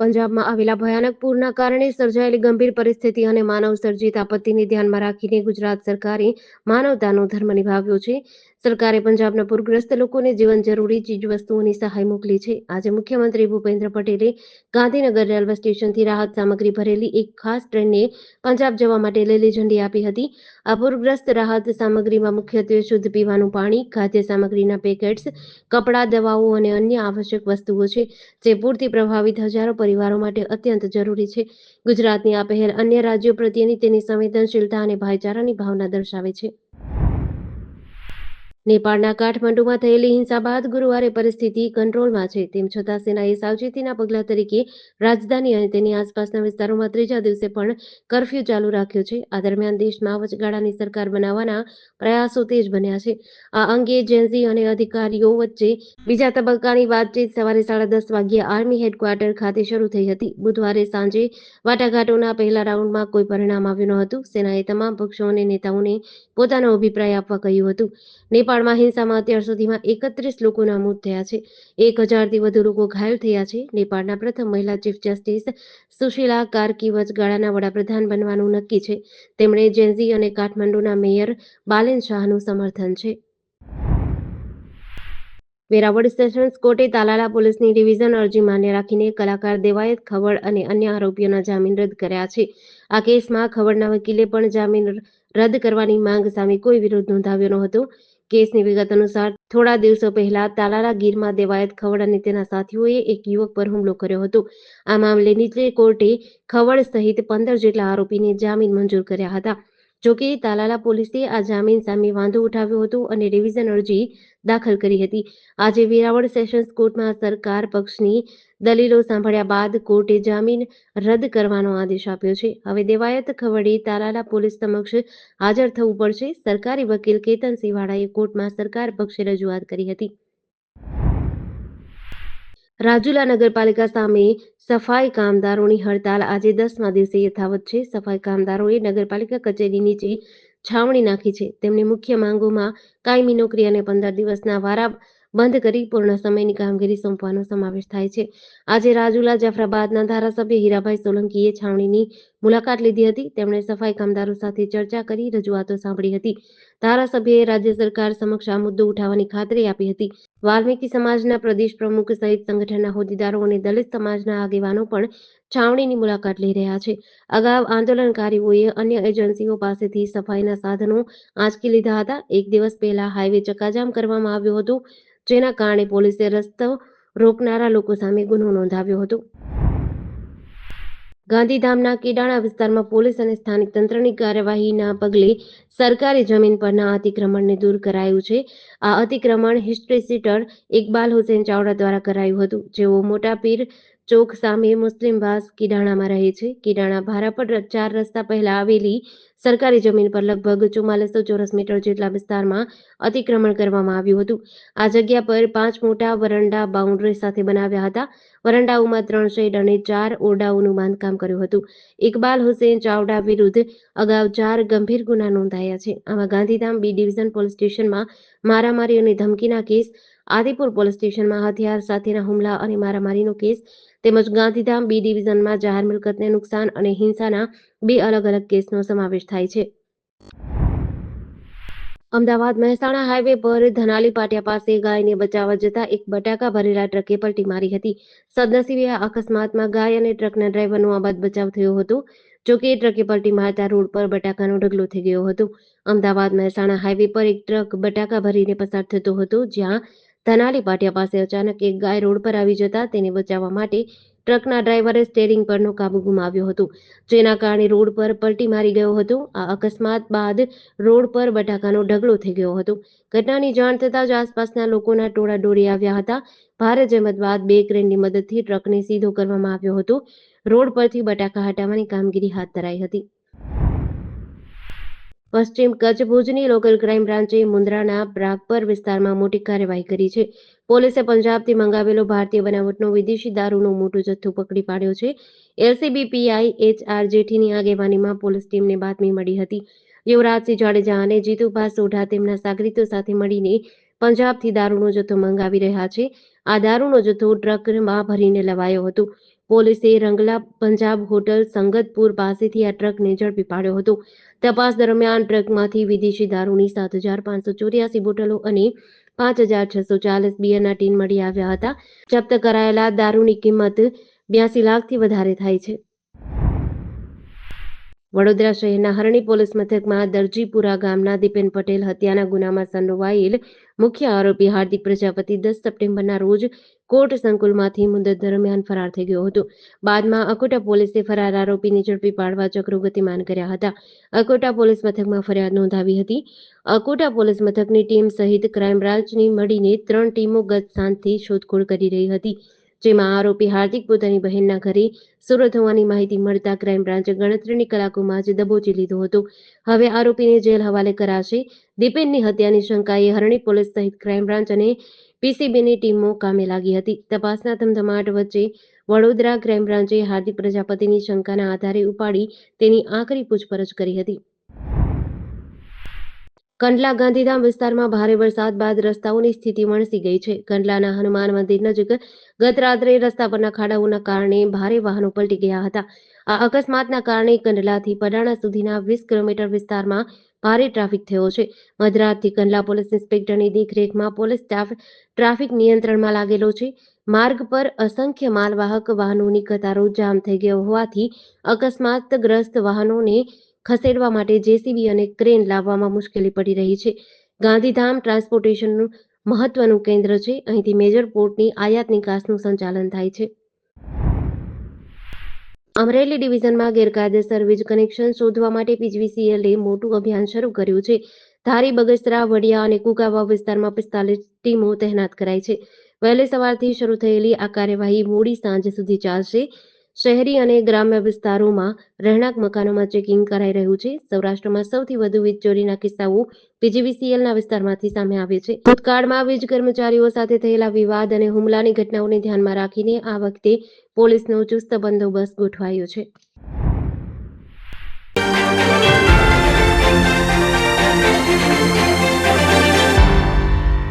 પંજાબમાં આવેલા ભયાનક પૂરના કારણે સર્જાયેલી ગંભીર પરિસ્થિતિ અને માનવ સર્જિત આપત્તિને ધ્યાનમાં રાખીને ગુજરાત સરકારે માનવતાનો ધર્મ નિભાવ્યો છે. સરકારે પંજાબના પૂરગ્રસ્ત લોકોને જીવન જરૂરી ચીજવસ્તુઓની સહાય મોકલી છે. આજે મુખ્યમંત્રી ભૂપેન્દ્ર પટેલે ગાંધીનગર રેલવે સ્ટેશનથી રાહત સામગ્રી ભરેલી એક ખાસ ટ્રેનને પંજાબ જવા માટે લીલી ઝંડી આપી હતી. આ પૂરગ્રસ્ત રાહત સામગ્રીમાં મુખ્યત્વે શુદ્ધ પીવાનું પાણી, ખાદ્ય સામગ્રીના પેકેટ્સ, કપડાં, દવાઓ અને અન્ય આવશ્યક વસ્તુઓ છે, જે પૂરથી પ્રભાવિત હજારો પરિવારો માટે અત્યંત જરૂરી છે. ગુજરાતની આ પહેલ અન્ય રાજ્યો પ્રત્યેની તેની સંવેદનશીલતા અને ભાઈચારાની ભાવના દર્શાવે છે. નેપાળના કાઠમંડુમાં થયેલી હિંસા બાદ ગુરુવારે પરિસ્થિતિ કંટ્રોલમાં છે. તેમ છતાં સેનાએ સાવચેતીના પગલાં તરીકે રાજધાની અને તેની આસપાસના વિસ્તારોમાં ત્રીજા દિવસે પણ કર્ફ્યુ ચાલુ રાખ્યો છે. આ દરમિયાન દેશમાં વચગાળાની સરકાર બનાવવાના પ્રયાસો તેજ બન્યા છે. આ અંગે જેનઝી અને અધિકારીઓ વચ્ચે બીજા તબક્કાની વાતચીત સવારે 10:30 વાગ્યે આર્મી હેડક્વાર્ટર ખાતે શરૂ થઈ હતી. બુધવારે સાંજે વાટાઘાટોના પહેલા રાઉન્ડમાં કોઈ પરિણામ આવ્યું ન હતું. સેનાએ તમામ પક્ષો અને નેતાઓને પોતાનો અભિપ્રાય આપવા કહ્યું હતું. નેપાળમાં હિંસામાં અત્યાર સુધીમાં 31 લોકોના મોત થયા છે. 1000થી વધુ લોકો ઘાયલ થયા છે. નેપાળના પ્રથમ મહિલા ચીફ જસ્ટિસ સુશીલા કાર્કી વચગાળાના વડાપ્રધાન બનવાનું નક્કી છે. તેમણે જેનઝી અને કાઠમંડુના મેયર બાલેન શાહનું સમર્થન છે. વેરાવળ સેશન્સ કોર્ટે તાલાલા પોલીસની ડિવિઝન અરજી માન્ય રાખીને કલાકાર દેવાયત ખવડ અને અન્ય આરોપીઓના જામીન રદ કર્યા છે. આ કેસમાં ખવડના વકીલે પણ જામીન રદ કરવાની માંગ સામે કોઈ વિરોધ નોંધાવ્યો ન હતો. કેસની વિગત અનુસાર થોડા દિવસો પહેલા તાલાલા ગીરમાં દેવાયત ખવડ અને તેના સાથીઓએ એક યુવક પર હુમલો કર્યો હતો. આ મામલે નીચલી કોર્ટે ખવડ સહિત 15 જેટલા આરોપીને જામીન મંજૂર કર્યા હતા. જોકે તાલાલા પોલીસે આ જામીન સામે વાંધો ઉઠાવ્યો હતો અને રિવિઝન અરજી દાખલ કરી હતી. આજે વેરાવળ સેશન્સ કોર્ટમાં સરકાર પક્ષની દલીલો સાંભળ્યા બાદ કોર્ટે જામીન રદ કરવાનો આદેશ આપ્યો છે. હવે દેવાયત ખવડે તાલાલા પોલીસ સમક્ષ હાજર થવું પડશે. સરકારી વકીલ કેતનસિંહ વાળાએ કોર્ટમાં સરકાર પક્ષે રજૂઆત કરી હતી. રાજુલા નગરપાલિકા સામે સફાઈ કામદારોની હડતાલ આજે 10મા દિવસે યથાવત છે. સફાઈ કામદારોએ નગરપાલિકા કચેરી નીચે છાવણી નાખી છે. તેમની મુખ્ય માંગોમાં કાયમી નોકરી અને 15 દિવસના વારા બંધ કરી પૂર્ણ સમયની કામગીરી સોંપવાનો સમાવેશ થાય છે. આજે રાજુલા જાફરાબાદના ધારાસભ્ય હીરાભાઈ સોલંકીએ છાવણીની મુલાકાત લીધી હતી. તેમણે સફાઈ કામદારો સાથે ચર્ચા કરી રજૂઆતો સાંભળી હતી. ધારાસભ્યએ રાજ્ય સરકાર સમક્ષ આ મુદ્દો ઉઠાવવાની ખાતરી આપી હતી. વાલ્મીકી સમાજના પ્રદેશ પ્રમુખ સહિત સંગઠનના હોદ્દેદારો અને દલિત સમાજના આગેવાનો પણ છાવણીની મુલાકાત લઈ રહ્યા છે. અગાઉ આંદોલનકારીઓએ અન્ય એજન્સીઓ પાસેથી સફાઈના સાધનો આંચકી લીધા હતા. એક દિવસ પહેલા હાઈવે ચક્કાજામ કરવામાં આવ્યો હતો, જેના કારણે પોલીસે રસ્તો રોકનારા લોકો સામે ગુનો નોંધાવ્યો હતો. ગાંધીધામના કેડાણા વિસ્તારમાં પોલીસ અને સ્થાનિક તંત્રની કાર્યવાહીના પગલે સરકારી જમીન પરના અતિક્રમણને દૂર કરાયું છે. આ અતિક્રમણ હિસ્ટ્રી સીટર ઇકબાલ હુસેન ચાવડા દ્વારા કરાયું હતું, જેઓ મોટા પીર ચોક સામે મુસ્લિમવાસ કેડાણામાં રહે છે. કેડાણા ભારાપડ 4 રસ્તા પહેલા આવેલી સરકારી જમીન પર લગભગ 4400 ચોરસ મીટર જેટલા વિસ્તારમાં અતિક્રમણ કરવામાં આવ્યું હતું. આ જગ્યા પર 5 મોટા વરંડા બાઉન્ડ્રી સાથે બનાવ્યા હતા. વરંડાઓમાં 3 શેડ અને 4 ઓરડાઓનું બાંધકામ કર્યું હતું. ઇકબાલ હુસેન ચાવડા વિરુદ્ધ અગાઉ 4 ગંભીર ગુના નોંધાયા છે. આમાં ગાંધીધામ બી ડિવિઝન પોલીસ સ્ટેશનમાં મારામારી અને ધમકીના કેસ, આદિપુર પોલીસ સ્ટેશનમાં હથિયાર સાથેના હુમલા અને મારામારીનો કેસ તેમજ ગાંધીધામ બી ડિવિઝનમાં જાહેર મિલકતને નુકસાન અને હિંસાના 2 અલગ-અલગ કેસનો સમાવેશ થાય છે. અમદાવાદ મહેસાણા હાઈવે પર ધનાલી પાટિયા પાસે ગાયને બચાવવા જતા એક બટાકા ભરેલા ટ્રકે પલટી મારી હતી. સદનસીબે આ અકસ્માતમાં ગાય અને ટ્રકના ડ્રાઈવરનો આબાદ બચાવ થયો હતો. જોકે ટ્રકે પલટી મારતા રોડ પર બટાકાનો ઢગલો થઈ ગયો હતો. અમદાવાદ મહેસાણા હાઈવે પર એક ટ્રક બટાકા ભરીને પસાર થતો હતો, જ્યાં ધનાલી પાટિયા પાસે અચાનક એક ગાય રોડ પર આવી જતા તેને બચાવવા માટે ટ્રકના ડ્રાઈવરે સ્ટીયરિંગ પરનો કાબુ ગુમાવ્યો હતો, જેના કારણે રોડ પર પલટી મારી ગયો હતો. આ અકસ્માત બાદ રોડ પર બટાકાનો ઢગલો થઈ ગયો હતો. ઘટનાની જાણ થતાં જ આસપાસના લોકોના ટોળા દોડી આવ્યા હતા. ભારે જહેમત બાદ 2 ક્રેનની મદદથી ટ્રકને સીધો કરવામાં આવ્યો હતો. રોડ પરથી બટાકા હટાવવાની કામગીરી હાથ ધરાઈ હતી. પશ્ચિમ કચ્છ ભુજની લોકલ ક્રાઇમ બ્રાન્ચે મુન્દ્રાના પ્રાગપર વિસ્તારમાં મોટી કાર્યવાહી કરી છે. પોલીસે પંજાબથી મંગાવેલો ભારતીય બનાવટનો વિદેશી દારૂનો મોટો જથ્થો પકડી પાડ્યો છે. એલસીબી પીઆઈ HR જેઠીની આગેવાનીમાં પોલીસ ટીમને બાતમી મળી હતી. યુવરાજસિંહ જાડેજા અને જીતુભા સોઢા તેમના સાગરીતો સાથે મળીને પંજાબથી દારૂનો જથ્થો મંગાવી રહ્યા છે. આ દારૂનો જથ્થો ટ્રકમાં ભરીને લવાયો હતો. પોલીસે રંગલા પંજાબ હોટલ સંગતપુર પાસેથી આ ટ્રકને ઝડપી પાડ્યો હતો. તપાસ દરમિયાન ટ્રકમાંથી વિદેશી દારૂની 7,584 બોટલો અને 5,640 બિયરના ટીન મળી આવ્યા હતા. જપ્ત કરાયેલા દારૂની કિંમત 82 લાખથી વધારે થાય છે. વડોદરા શહેરના હરણી પોલીસ મથકમાં દરજીપુરા ગામના દીપેન પટેલ હત્યાના ગુનામાં સંડોવાયેલ મુખ્ય આરોપી હાર્દિક પ્રજાપતિ 10 સપ્ટેમ્બરના રોજ કોર્ટ સંકુલમાંથી મુદત દરમિયાન ફરાર થઈ ગયો હતો. બાદમાં અકોટા પોલીસે ફરાર આરોપીને ઝડપી પાડવા ચક્રો ગતિમાન કર્યા હતા. અકોટા પોલીસ મથકમાં ફરિયાદ નોંધાવી હતી. અકોટા પોલીસ મથકની ટીમ સહિત ક્રાઇમ બ્રાન્ચની મળીને 3 ટીમો ગત સાંજથી શોધખોળ કરી રહી હતી, જેમાં આરોપી હાર્દિક પોતાની બહેનના ઘરે સુરત હોવાની માહિતી મળતા ક્રાઇમ બ્રાન્ચે ગણતરીની કલાકોમાં જ દબોચી લીધો હતો. હવે આરોપીને જેલ હવાલે કરાશે. દીપેનની હત્યાની શંકાએ હરણી પોલીસ સહિત ક્રાઇમ બ્રાન્ચ અને પીસીબીની ટીમો કામે લાગી હતી. તપાસના ધમધમાટ વચ્ચે વડોદરા ક્રાઇમ બ્રાન્ચે હાર્દિક પ્રજાપતિની શંકાના આધારે ઉપાડી તેની આખરી પૂછપરછ કરી હતી. કંડલા ગાંધીધામ વિસ્તારમાં ભારે વરસાદ બાદ રસ્તાઓની સ્થિતિ વણસી ગઈ છે. કંડલાના હનુમાન મંદિર નજીક ગત રાત્રે રસ્તા પરના ખાડાઓના કારણે ભારે વાહનો પલટી ગયા હતા. આ અકસ્માતના કારણે કંડલાથી પડાણા સુધીના 20 કિલોમીટર વિસ્તારમાં ભારે ટ્રાફિક થયો છે. મધરાતથી કંડલા પોલીસ ઇન્સ્પેક્ટરની દેખરેખમાં પોલીસ સ્ટાફ ટ્રાફિક નિયંત્રણમાં લાગેલો છે. માર્ગ પર અસંખ્ય માલવાહક વાહનોની કતારો જામ થઈ ગયો હોવાથી અકસ્માતગ્રસ્ત વાહનોને ખસેડવા માટે જેસીબી અને ક્રેન લાવવામાં મુશ્કેલી પડી રહી છે. ગાંધીધામ ટ્રાન્સપોર્ટેશનનું મહત્વનું કેન્દ્ર છે. અહીંથી મેજર પોર્ટની આયાત નિકાસનું સંચાલન થાય છે. અમરેલી ડિવિઝનમાં ગેરકાયદેસર વીજ કનેક્શન શોધવા માટે પીજીવીસીએલે મોટું અભિયાન શરૂ કર્યું છે. ધારી, બગસરા, વડિયા અને કુંકાવાવ વિસ્તારમાં 45 ટીમો તહેનાત કરાઈ છે. વહેલી સવારથી શરૂ થયેલી આ કાર્યવાહી મોડી સાંજ સુધી ચાલશે. શહેરી અને ગ્રામ્ય વિસ્તારોમાં રહેણાંક મકાનોમાં ચેકિંગ કરાઈ રહ્યું છે. સૌરાષ્ટ્રમાં સૌથી વધુ વીજ ચોરીના કિસ્સાઓ પીજીવીસીએલના વિસ્તારમાંથી સામે આવે છે. ભૂતકાળમાં વીજ કર્મચારીઓ સાથે થયેલા વિવાદ અને હુમલાની ઘટનાઓને ધ્યાનમાં રાખીને આ વખતે પોલીસનો ચુસ્ત બંદોબસ્ત ગોઠવાયો છે.